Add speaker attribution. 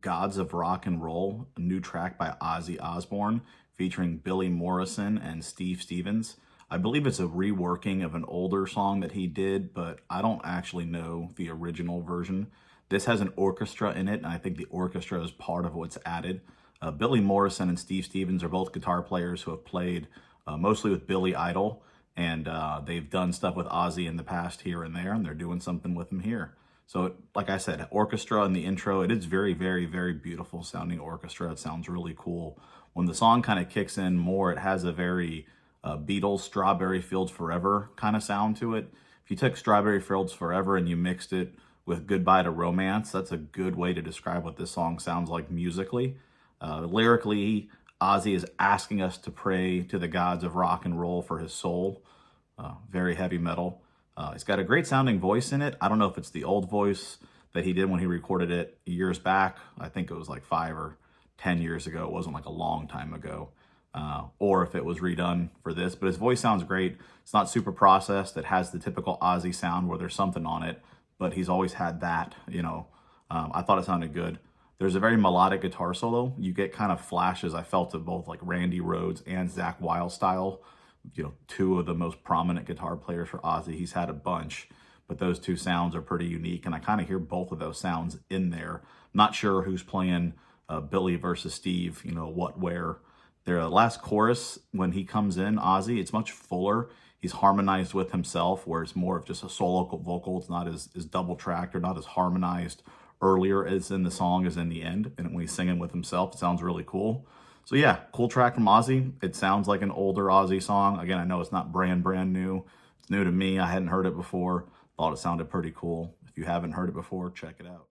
Speaker 1: Gods of Rock and Roll, a new track by Ozzy Osbourne featuring Billy Morrison and Steve Stevens. I believe it's a reworking of an older song that he did, but I don't actually know the original version. This has an orchestra in it, and I think the orchestra is part of what's added. Billy Morrison and Steve Stevens are both guitar players who have played mostly with Billy Idol, and they've done stuff with Ozzy in the past here and there, and they're doing something with him here. So, like I said, orchestra in the intro, it is very, very, very beautiful sounding orchestra. It sounds really cool. When the song kind of kicks in more, it has a very Beatles Strawberry Fields Forever kind of sound to it. If you took Strawberry Fields Forever and you mixed it with Goodbye to Romance, that's a good way to describe what this song sounds like musically. Lyrically, Ozzy is asking us to pray to the gods of rock and roll for his soul. Very heavy metal. He's got a great sounding voice in it. I don't know if it's the old voice that he did when he recorded it years back. I think it was like 5 or 10 years ago. It wasn't like a long time ago. Or if it was redone for this. But his voice sounds great. It's not super processed. It has the typical Ozzy sound where there's something on it. But he's always had that, you know. I thought it sounded good. There's a very melodic guitar solo. You get kind of flashes, I felt, of both like Randy Rhoads and Zakk Wylde style. You know, two of the most prominent guitar players for Ozzy. He's had a bunch, but those two sounds are pretty unique, and I kind of hear both of those sounds in there. Not sure who's playing Billy versus Steve, you know, what, where. Their last chorus, when he comes in, Ozzy, it's much fuller. He's harmonized with himself, where it's more of just a solo vocal. It's not as double-tracked or not as harmonized earlier as in the song as in the end. And when he's singing with himself, it sounds really cool. So yeah, cool track from Ozzy. It sounds like an older Ozzy song. Again, I know it's not brand new. It's new to me. I hadn't heard it before. Thought it sounded pretty cool. If you haven't heard it before, check it out.